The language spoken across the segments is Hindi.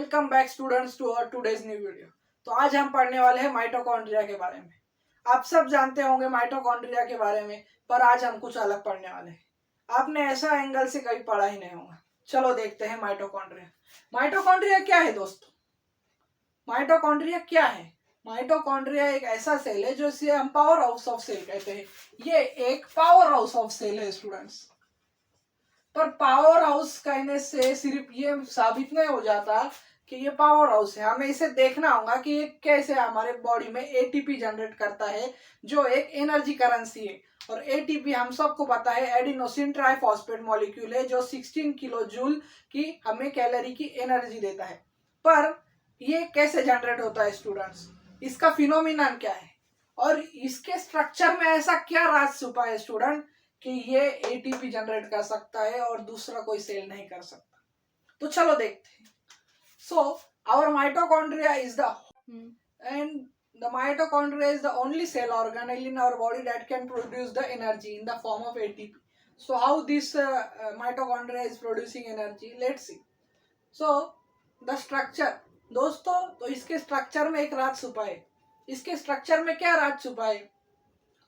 Welcome back students to our today's new video. तो आज हम पढ़ने वाले हैं माइटोकॉन्ड्रिया के बारे में। आप सब जानते होंगे माइटोकॉन्ड्रिया के बारे में, पर आज हम कुछ अलग पढ़ने वाले हैं। आपने ऐसा एंगल से कभी पढ़ा ही नहीं होगा। चलो देखते हैं माइटोकॉन्ड्रिया। माइटोकॉन्ड्रिया क्या है दोस्तों? माइटोकॉन्ड्रिया क्या है? माइटोकॉन्ड्रिया एक ऐसा सेल है जो इसे हम पावर हाउस ऑफ सेल कहते हैं। ये एक पावर हाउस ऑफ सेल है स्टूडेंट्स। पर पावर हाउस कहने से सिर्फ ये साबित नहीं हो जाता कि ये पावर हाउस है। हमें इसे देखना होगा कि ये कैसे हमारे बॉडी में एटीपी जनरेट करता है, जो एक एनर्जी करेंसी है। और एटीपी हम सबको पता है एडिनोसिन ट्राइफॉस्फेट मॉलिक्यूल है, जो 16 किलो जूल की हमें कैलोरी की एनर्जी देता है। पर ये कैसे जनरेट होता है स्टूडेंट्स? इसका फिनोमिनन क्या है और इसके स्ट्रक्चर में ऐसा क्या राज छुपा है स्टूडेंट कि ये एटीपी जनरेट कर सकता है और दूसरा कोई सेल नहीं कर सकता? तो चलो देखते हैं। So our mitochondria is the mitochondria is the only cell organelle in our body that can produce the energy in the form of ATP. So how this mitochondria is producing energy? Let's see. So the structure दोस्तों, तो इसके स्ट्रक्चर में एक राज छुपा है। इसके स्ट्रक्चर में क्या राज छुपा है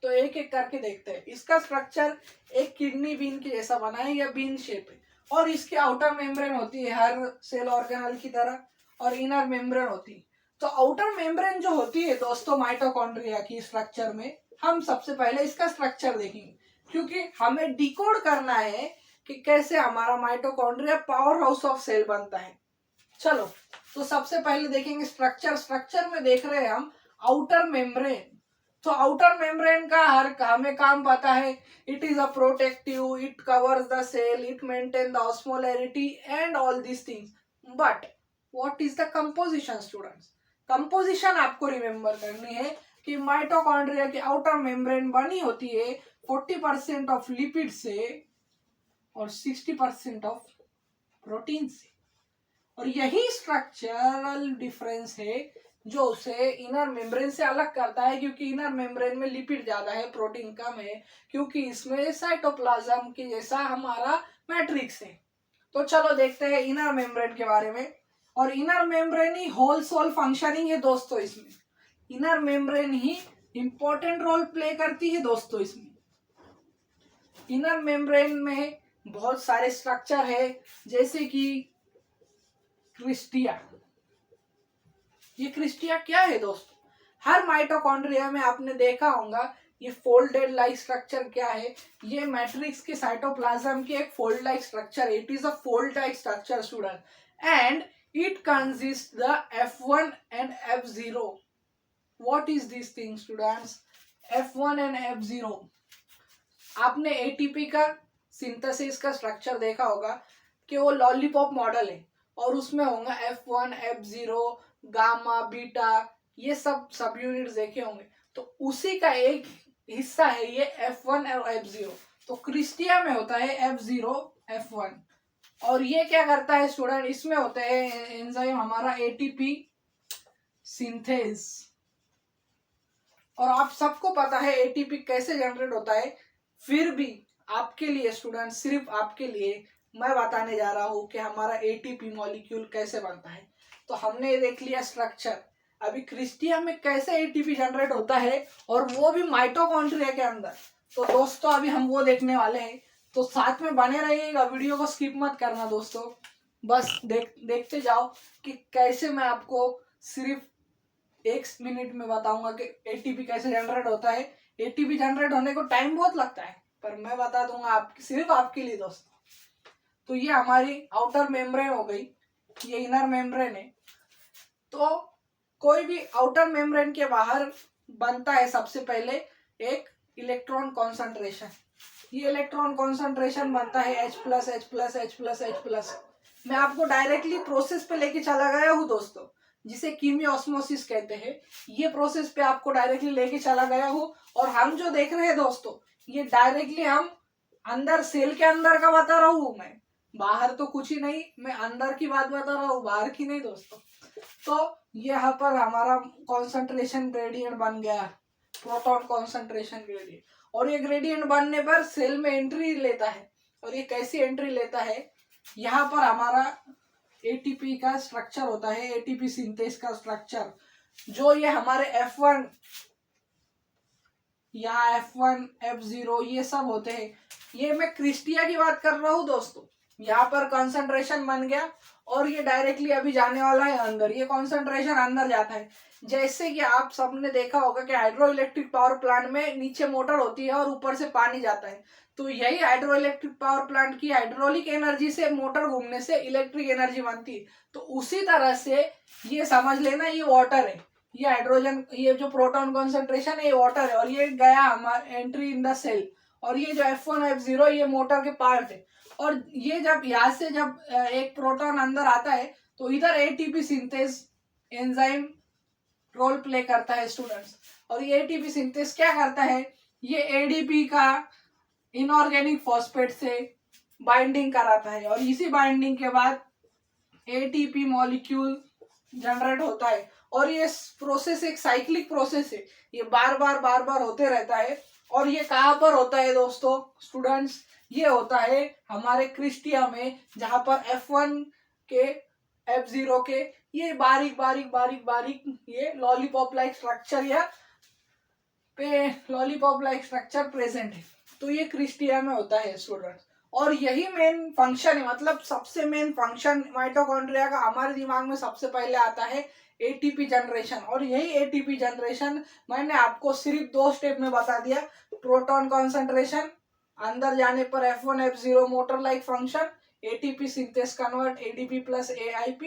तो एक एक करके देखते हैं। इसका स्ट्रक्चर एक किडनी बीन के जैसा बना है या बीन शेप है, और इसकी आउटर मेम्ब्रेन होती है हर सेल ऑर्गेनल की तरह, और इनर मेम्ब्रेन होती है। तो आउटर मेम्ब्रेन जो होती है दोस्तों माइटोकॉन्ड्रिया की स्ट्रक्चर में, हम सबसे पहले इसका स्ट्रक्चर देखेंगे, क्योंकि हमें डिकोड करना है कि कैसे हमारा mitochondria powerhouse of cell बनता है। चलो तो सबसे पहले देखेंगे स्ट्रक्चर में देख रहे हैं हम आउटर मेम्ब्रेन। तो आउटर मेम्ब्रेन का हमें काम पता है। It is a protective, it covers the cell, it maintain the osmolarity and all this things. But what is the composition students? Composition आपको रिमेम्बर करनी है कि माइटोकॉन्ड्रिया की आउटर मेम्ब्रेन बनी होती है 40% ऑफ लिपिड से और 60% ऑफ प्रोटीन से। और यही स्ट्रक्चरल डिफरेंस है जो उसे इनर मेम्ब्रेन से अलग करता है, क्योंकि इनर मेम्ब्रेन में लिपिड ज्यादा है, प्रोटीन कम है, क्योंकि इसमें साइटोप्लाज्म के जैसा हमारा मैट्रिक्स है। तो चलो देखते हैं इनर मेम्ब्रेन के बारे में। और इनर मेम्ब्रेन ही होल सोल फंक्शनिंग है दोस्तों। इसमें इनर मेम्ब्रेन ही इंपॉर्टेंट रोल प्ले करती है दोस्तों। इसमें इनर मेम्ब्रेन में बहुत सारे स्ट्रक्चर है, जैसे कि क्रिस्टिया। ये क्रिस्टिया क्या है दोस्तों? हर माइटोकॉन्ड्रिया में आपने देखा होगा ये फोल्डेड लाइक स्ट्रक्चर क्या है। ये मैट्रिक्स के साइटोप्लाज्म के एक फोल्ड लाइक स्ट्रक्चर है। It is a fold like structure student, and it consist the F1 and F0. What is this thing students? F1 and F0। आपने एटीपी का सिंथेसिस का स्ट्रक्चर देखा होगा कि वो लॉलीपॉप मॉडल है, और उसमें होगा F1, F0, गामा, बीटा, ये सब यूनिट्स देखे होंगे। तो उसी का एक हिस्सा है ये F1 और F0। तो क्रिस्टिया में होता है F0, F1। और ये क्या करता है स्टूडेंट? इसमें होता है एंजाइम हमारा एटीपी सिंथेस। और आप सबको पता है एटीपी कैसे जनरेट होता है। फिर भी आपके लिए स्टूडेंट, सिर्फ आपके लिए मैं बताने जा रहा हूँ कि हमारा एटीपी मॉलिक्यूल कैसे बनता है। तो हमने ये देख लिया स्ट्रक्चर। अभी क्रिस्टिया में कैसे एटीपी जनरेट होता है, और वो भी माइटोकॉन्ड्रिया के अंदर। तो दोस्तों अभी हम वो देखने वाले हैं। तो साथ में बने रहिएगा, वीडियो को स्किप मत करना दोस्तों। बस देखते जाओ कि कैसे मैं आपको सिर्फ 1 मिनट में बताऊंगा कि एटीपी कैसे जनरेट होता है। एटीपी जनरेट होने को टाइम बहुत लगता है, पर मैं बता दूंगा सिर्फ आपके लिए दोस्तों। तो ये हमारी आउटर मेम्ब्रेन हो गई, ये इनर मेम्ब्रेन है। तो कोई भी आउटर मेम्ब्रेन के बाहर बनता है सबसे पहले एक इलेक्ट्रॉन कॉन्सेंट्रेशन। ये इलेक्ट्रॉन कॉन्सेंट्रेशन बनता है H+H+H+H+। मैं आपको डायरेक्टली प्रोसेस पे लेके चला गया हूँ दोस्तों, जिसे कीमियोस्मोसिस कहते हैं। ये प्रोसेस पे आपको डायरेक्टली लेके चला गया हूँ। और हम जो देख रहे हैं दोस्तों, ये डायरेक्टली हम अंदर सेल के अंदर का बता रहा हूँ। मैं बाहर तो कुछ ही नहीं, मैं अंदर की बात बता रहा हूँ, बाहर की नहीं दोस्तों। तो यहाँ पर हमारा कॉन्सेंट्रेशन ग्रेडियंट बन गया, प्रोटॉन कॉन्सेंट्रेशन ग्रेडियंट। और ये ग्रेडियंट बनने पर सेल में एंट्री लेता है। और ये कैसी एंट्री लेता है? यहाँ पर हमारा एटीपी का स्ट्रक्चर होता है, एटीपी सिंथेस का स्ट्रक्चर, जो ये हमारे F1 या F1 F0 ये सब होते हैं। ये मैं क्रिस्टिया की बात कर रहा हूँ दोस्तों। यहाँ पर कंसंट्रेशन बन गया और ये डायरेक्टली अभी जाने वाला है अंदर, ये कंसंट्रेशन अंदर जाता है। जैसे कि आप सबने देखा होगा कि हाइड्रो इलेक्ट्रिक पावर प्लांट में नीचे मोटर होती है और ऊपर से पानी जाता है, तो यही हाइड्रो इलेक्ट्रिक पावर प्लांट की हाइड्रोलिक एनर्जी से मोटर घूमने से इलेक्ट्रिक एनर्जी बनती है। तो उसी तरह से ये समझ लेना, ये वाटर है, ये हाइड्रोजन, ये जो प्रोटॉन कॉन्सेंट्रेशन है ये वाटर है, और ये गया हमारा एंट्री इन द सेल, और ये जो F1 F0 ये मोटर के पार्ट है। और ये जब यहाँ से जब एक प्रोटॉन अंदर आता है तो इधर ATP synthase enzyme role play करता है स्टूडेंट्स। और ये एटीपी सिंथेस क्या करता है, ये एडीपी का इनऑर्गेनिक फॉस्फेट से बाइंडिंग कराता है, और इसी बाइंडिंग के बाद एटीपी मॉलिक्यूल जनरेट होता है। और ये प्रोसेस एक साइक्लिक प्रोसेस है, ये बार बार होते रहता है। और ये कहाँ पर होता है दोस्तों स्टूडेंट्स, ये होता है हमारे क्रिस्टिया में, जहां पर F1 के F0 के ये बारीक ये लॉलीपॉप लाइक स्ट्रक्चर या पे लॉलीपॉप लाइक स्ट्रक्चर प्रेजेंट है। तो ये क्रिस्टिया में होता है स्टूडेंट्स। और यही मेन फंक्शन है, मतलब सबसे मेन फंक्शन माइटोकॉन्ड्रिया का हमारे दिमाग में सबसे पहले आता है एटीपी जनरेशन। और यही एटीपी जनरेशन मैंने आपको सिर्फ 2 स्टेप में बता दिया। प्रोटॉन कॉन्सेंट्रेशन, अंदर जाने पर F1 F0 motor like function, ATP synthase convert ADP plus AIP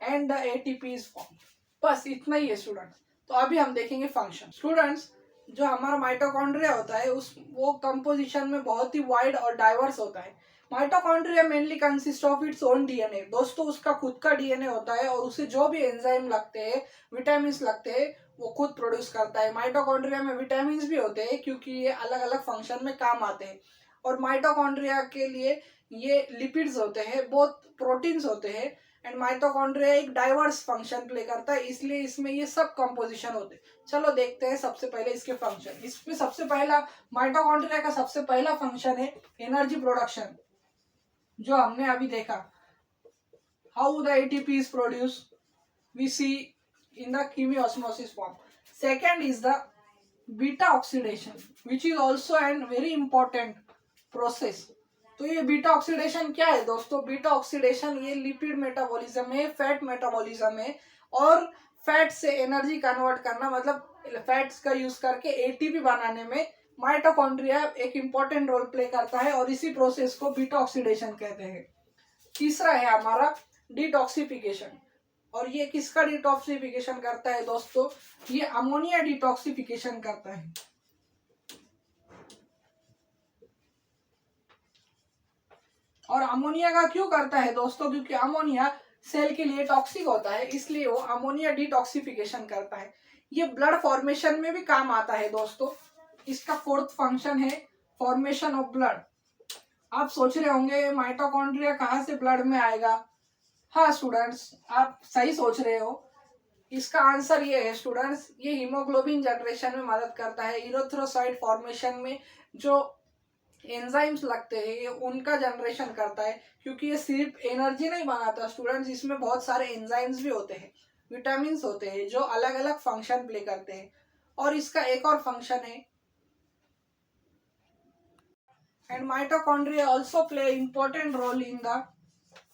and the ATP is form. बस इतना ही है स्टूडेंट्स। तो अभी हम देखेंगे फंक्शन। स्टूडेंट्स, जो हमारा माइटोकॉन्ड्रिया होता है वो कंपोजिशन में बहुत ही वाइड और डाइवर्स होता है। Mitochondria mainly consist of its own DNA. दोस्तों, उसका खुद का डीएनए होता है और उसे जो भी एंजाइम लगते हैं, विटामिन लगते हैं, वो खुद प्रोड्यूस करता है। माइटोकॉन्ड्रिया में विटामिन भी होते हैं क्योंकि ये अलग अलग फंक्शन में काम आते हैं। और माइटोकॉन्ड्रिया के लिए ये लिपिड्स होते हैं, बहुत प्रोटीन्स होते हैं। एंड माइटोकॉन्ड्रिया एक डाइवर्स फंक्शन प्ले करता है, इसलिए इसमें ये सब कंपोजिशन होते हैं। चलो देखते हैं सबसे पहले इसके फंक्शन। इसमें सबसे पहला माइटोकॉन्ड्रिया का सबसे पहला फंक्शन है एनर्जी प्रोडक्शन, जो हमने अभी देखा। How the ATP is produce we see in the chemiosmosis form. Second is the beta oxidation, which is also an very important process. तो ये बीटा ऑक्सीडेशन क्या है दोस्तों? बीटा ऑक्सीडेशन ये लिपिड मेटाबॉलिज्म है, फैट मेटाबॉलिज्म है। और फैट से एनर्जी कन्वर्ट करना, मतलब फैट्स का यूज करके एटीपी बनाने में माइटोकॉन्ड्रिया एक इम्पॉर्टेंट रोल प्ले करता है, और इसी प्रोसेस को बीटा ऑक्सीडेशन कहते हैं। तीसरा है हमारा डिटॉक्सिफिकेशन। और ये किसका डिटॉक्सिफिकेशन करता है दोस्तों? ये अमोनिया डिटॉक्सिफिकेशन करता है। और अमोनिया का क्यों करता है दोस्तों? क्योंकि अमोनिया सेल के लिए टॉक्सिक होता है, इसलिए वो अमोनिया डिटॉक्सिफिकेशन करता है। ये ब्लड फॉर्मेशन में भी काम आता है दोस्तों। इसका 4th फंक्शन है फॉर्मेशन ऑफ ब्लड। आप सोच रहे होंगे माइटोकॉन्ड्रिया कहाँ से ब्लड में आएगा? हाँ स्टूडेंट्स, आप सही सोच रहे हो। इसका आंसर ये है स्टूडेंट्स, ये हीमोग्लोबिन जनरेशन में मदद करता है। इरिथ्रोसाइट फॉर्मेशन में जो एंजाइम्स लगते हैं ये उनका जनरेशन करता है, क्योंकि ये सिर्फ एनर्जी नहीं बनाता स्टूडेंट्स, इसमें बहुत सारे एंजाइम्स भी होते हैं, विटामिन होते हैं जो अलग अलग फंक्शन प्ले करते हैं। और इसका एक और फंक्शन है, and mitochondria also play important role in the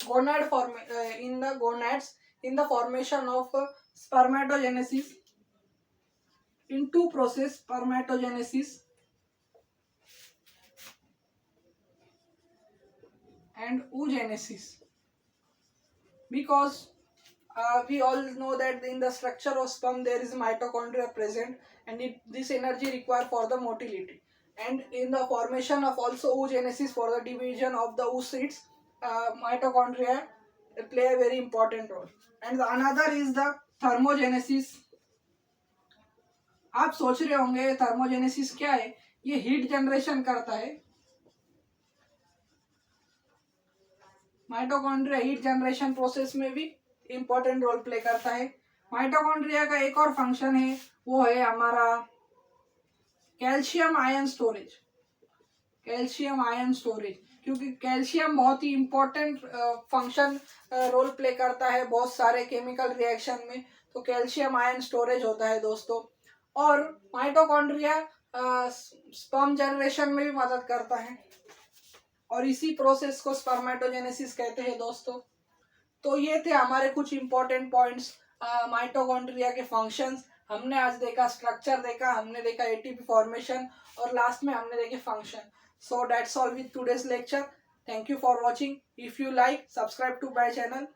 gonads in the formation of spermatogenesis in 2 process, spermatogenesis and oogenesis. Because we all know that in the structure of sperm there is mitochondria present, and this energy required for the motility. And in the formation of also oogenesis, for the division of the oocytes, mitochondria play a very important role. And the another is the thermogenesis. आप सोच रहे होंगे थर्मोजेनेसिस क्या है? ये हीट जनरेशन करता है। माइटोकॉन्ड्रिया हीट जनरेशन प्रोसेस में भी इंपॉर्टेंट रोल प्ले करता है। माइटोकॉन्ड्रिया का एक और फंक्शन है, वो है हमारा calcium ion storage. Calcium ion storage क्योंकि कैल्शियम बहुत ही इम्पोर्टेंट फंक्शन रोल प्ले करता है बहुत सारे केमिकल रिएक्शन में। तो कैल्शियम आयन स्टोरेज होता है दोस्तों। और माइटोकॉन्ड्रिया स्पर्म जनरेशन में भी मदद करता है और इसी प्रोसेस को स्पर्मेटोजेनेसिस कहते हैं दोस्तों। तो ये थे हमारे कुछ इंपॉर्टेंट पॉइंट्स माइटोकॉन्ड्रिया के फंक्शंस। हमने आज देखा स्ट्रक्चर देखा, हमने देखा एटीपी फॉर्मेशन और लास्ट में हमने देखे function. So that's all with today's lecture. Thank you for watching. If you like, subscribe to my channel.